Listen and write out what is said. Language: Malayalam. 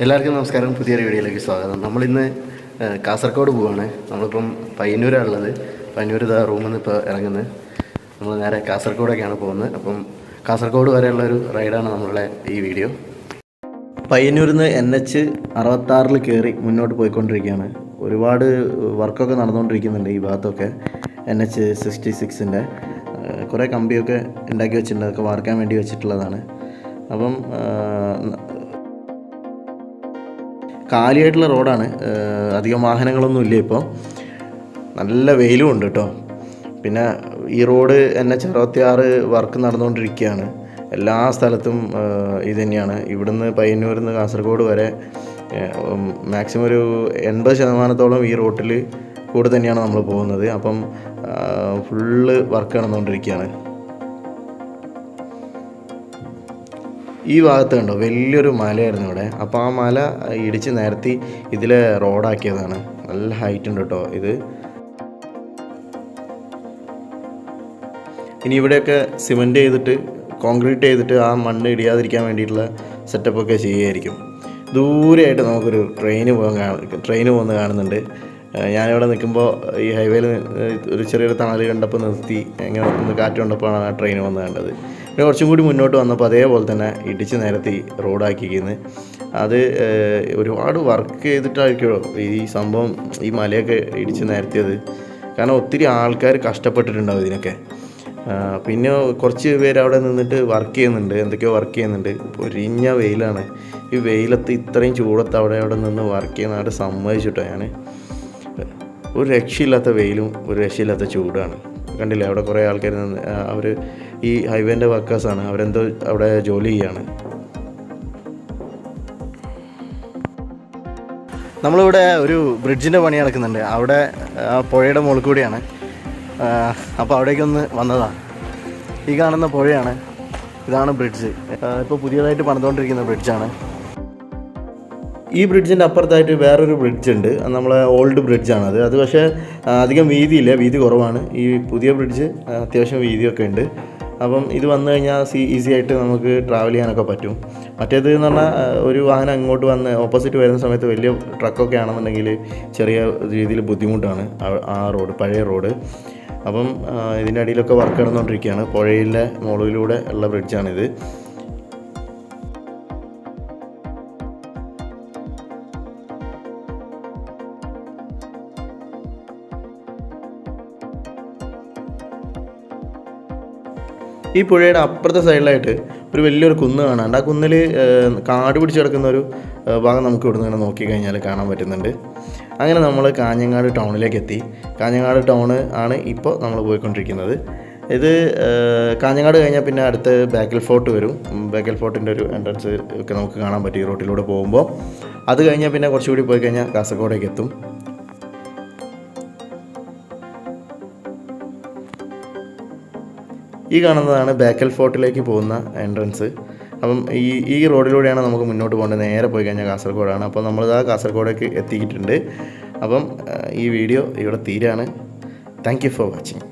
എല്ലാവർക്കും നമസ്കാരം. പുതിയൊരു വീഡിയോയിലേക്ക് സ്വാഗതം. നമ്മളിന്ന് കാസർഗോഡ് പോവുകയാണ്. നമ്മളിപ്പം പയ്യന്നൂരാണ് ഉള്ളത്. പയ്യന്നൂർ റൂമിൽ നിന്ന് ഇപ്പോൾ ഇറങ്ങുന്നത്. നമ്മൾ നേരെ കാസർഗോഡൊക്കെയാണ് പോകുന്നത്. അപ്പം കാസർഗോഡ് വരെയുള്ളൊരു റൈഡാണ് നമ്മളുടെ ഈ വീഡിയോ. പയ്യന്നൂരിൽ നിന്ന് NH66 കയറി മുന്നോട്ട് പോയിക്കൊണ്ടിരിക്കുകയാണ്. ഒരുപാട് വർക്കൊക്കെ നടന്നുകൊണ്ടിരിക്കുന്നുണ്ട് ഈ ഭാഗത്തൊക്കെ. NH66 കുറേ കമ്പിയൊക്കെ ഉണ്ടാക്കി വെച്ചിട്ടുണ്ട്. അതൊക്കെ വാർക്കാൻ വേണ്ടി വെച്ചിട്ടുള്ളതാണ്. അപ്പം കാലിയായിട്ടുള്ള റോഡാണ്. അധികം വാഹനങ്ങളൊന്നും ഇല്ല. ഇപ്പോൾ നല്ല വെയിലും ഉണ്ട് കേട്ടോ. പിന്നെ ഈ റോഡ് NH66 വർക്ക് നടന്നുകൊണ്ടിരിക്കുകയാണ്. എല്ലാ സ്ഥലത്തും ഇത് തന്നെയാണ്. ഇവിടുന്ന് പയ്യന്നൂരിൽ നിന്ന് കാസർഗോഡ് വരെ മാക്സിമം ഒരു 80% ഈ റോട്ടിൽ കൂടെ തന്നെയാണ് നമ്മൾ പോകുന്നത്. അപ്പം ഫുള്ള് വർക്ക് നടന്നുകൊണ്ടിരിക്കുകയാണ്. ഈ ഭാഗത്ത് കണ്ടോ, വലിയൊരു മലയായിരുന്നു ഇവിടെ. അപ്പോൾ ആ മല ഇടിച്ച് നിരത്തി ഇതിലെ റോഡാക്കിയതാണ്. നല്ല ഹൈറ്റ് ഉണ്ട് കേട്ടോ ഇത്. ഇനി ഇവിടെയൊക്കെ സിമെൻറ്റ് ചെയ്തിട്ട് കോൺക്രീറ്റ് ചെയ്തിട്ട് ആ മണ്ണ് ഇടിയാതിരിക്കാൻ വേണ്ടിയിട്ടുള്ള സെറ്റപ്പൊക്കെ ചെയ്യുമായിരിക്കും. ദൂരെയായിട്ട് നമുക്കൊരു ട്രെയിന് പോകുന്ന കാണുന്നുണ്ട്. ഞാനിവിടെ നിൽക്കുമ്പോൾ ഈ ഹൈവേയിൽ ഒരു ചെറിയൊരു തണൽ കണ്ടപ്പോൾ നിർത്തി ഇങ്ങനെ ഒന്ന് കാറ്റ് കണ്ടപ്പോഴാണ് ആ ട്രെയിൻ വന്ന് കണ്ടത്. പിന്നെ കുറച്ചും കൂടി മുന്നോട്ട് വന്നപ്പോൾ അതേപോലെ തന്നെ ഇടിച്ച് നിരത്തി റോഡാക്കിയിരിക്കുന്നത്. അത് ഒരുപാട് വർക്ക് ചെയ്തിട്ടായിരിക്കുമോ ഈ സംഭവം, ഈ മലയൊക്കെ ഇടിച്ച് നിരത്തിയത്. കാരണം ഒത്തിരി ആൾക്കാർ കഷ്ടപ്പെട്ടിട്ടുണ്ടാവും ഇതിനൊക്കെ. പിന്നെ കുറച്ച് പേര് അവിടെ നിന്നിട്ട് വർക്ക് ചെയ്യുന്നുണ്ട്, എന്തൊക്കെയോ വർക്ക് ചെയ്യുന്നുണ്ട്. പൊരിഞ്ഞ വെയിലാണ്. ഈ വെയിലത്ത് ഇത്രയും ചൂടത്ത് അവിടെ നിന്ന് വർക്ക് ചെയ്യുന്ന അവിടെ സമ്മതിച്ചിട്ടോ ഞാൻ. ഒരു രക്ഷയില്ലാത്ത വെയിലും ഒരു രക്ഷയില്ലാത്ത ചൂടാണ്. കണ്ടില്ലേ, അവിടെ കുറേ ആൾക്കാർ നിന്ന് അവർ ഈ ഹൈവേൻ്റെ വർക്കേഴ്സാണ്. അവരെന്തോ അവിടെ ജോലി ചെയ്യാണ്. നമ്മളിവിടെ ഒരു ബ്രിഡ്ജിൻ്റെ പണി നടക്കുന്നുണ്ട്. അവിടെ ആ പുഴയുടെ മുകളിൽ കൂടിയാണ്. അപ്പോൾ അവിടേക്കൊന്ന് വന്നതാണ്. ഈ കാണുന്ന പുഴയാണ്, ഇതാണ് ബ്രിഡ്ജ്. ഇപ്പോൾ പുതിയതായിട്ട് പണിതുകൊണ്ടിരിക്കുന്ന ബ്രിഡ്ജാണ്. ഈ ബ്രിഡ്ജിൻ്റെ അപ്പുറത്തായിട്ട് വേറൊരു ബ്രിഡ്ജ് ഉണ്ട്. നമ്മളെ ഓൾഡ് ബ്രിഡ്ജാണത്. അത് പക്ഷേ അധികം വീതിയില്ല, വീതി കുറവാണ്. ഈ പുതിയ ബ്രിഡ്ജ് അത്യാവശ്യം വീതിയൊക്കെ ഉണ്ട്. അപ്പം ഇത് വന്നു കഴിഞ്ഞാൽ ഈസി ആയിട്ട് നമുക്ക് ട്രാവൽ ചെയ്യാനൊക്കെ പറ്റും. മറ്റേത് എന്ന് പറഞ്ഞാൽ ഒരു വാഹനം അങ്ങോട്ട് വന്ന് ഓപ്പോസിറ്റ് വരുന്ന സമയത്ത് വലിയ ട്രക്കൊക്കെ ആണെന്നുണ്ടെങ്കിൽ ചെറിയ രീതിയിൽ ബുദ്ധിമുട്ടാണ് ആ റോഡ്, പഴയ റോഡ്. അപ്പം ഇതിൻ്റെ അടിയിലൊക്കെ വർക്ക് നടന്നുകൊണ്ടിരിക്കുകയാണ്. പുഴയിലെ മുകളിലൂടെ ഉള്ള ബ്രിഡ്ജാണിത്. ഈ പുഴയുടെ അപ്പുറത്തെ സൈഡിലായിട്ട് ഒരു വലിയൊരു കുന്ന് കാണാനുണ്ട്. ആ കുന്നിൽ കാട് പിടിച്ച് കിടക്കുന്ന ഒരു ഭാഗം നമുക്ക് ഇവിടെ നിന്ന് നോക്കിക്കഴിഞ്ഞാൽ കാണാൻ പറ്റുന്നുണ്ട്. അങ്ങനെ നമ്മൾ കാഞ്ഞങ്ങാട് ടൗണിലേക്ക് എത്തി. കാഞ്ഞങ്ങാട് ടൗണ് ആണ് ഇപ്പോൾ നമ്മൾ പോയിക്കൊണ്ടിരിക്കുന്നത്. ഇത് കാഞ്ഞങ്ങാട് കഴിഞ്ഞാൽ പിന്നെ അടുത്ത് ബേക്കൽ ഫോർട്ട് വരും. ബേക്കൽ ഫോർട്ടിൻ്റെ ഒരു എൻട്രൻസ് ഒക്കെ നമുക്ക് കാണാൻ പറ്റും ഈ റോട്ടിലൂടെ പോകുമ്പോൾ. അത് കഴിഞ്ഞാൽ പിന്നെ കുറച്ചുകൂടി പോയി കഴിഞ്ഞാൽ കാസർഗോഡേക്ക് എത്തും. ഈ കാണുന്നതാണ് ബേക്കൽ ഫോർട്ടിലേക്ക് പോകുന്ന എൻട്രൻസ്. അപ്പം ഈ റോഡിലൂടെയാണ് നമുക്ക് മുന്നോട്ട് പോകേണ്ടത്. നേരെ പോയി കഴിഞ്ഞാൽ കാസർഗോഡാണ്. അപ്പോൾ നമ്മളിതാ കാസർഗോഡേക്ക് എത്തിയിട്ടുണ്ട്. അപ്പം ഈ വീഡിയോ ഇവിടെ തീരാണ്. Thank you for watching.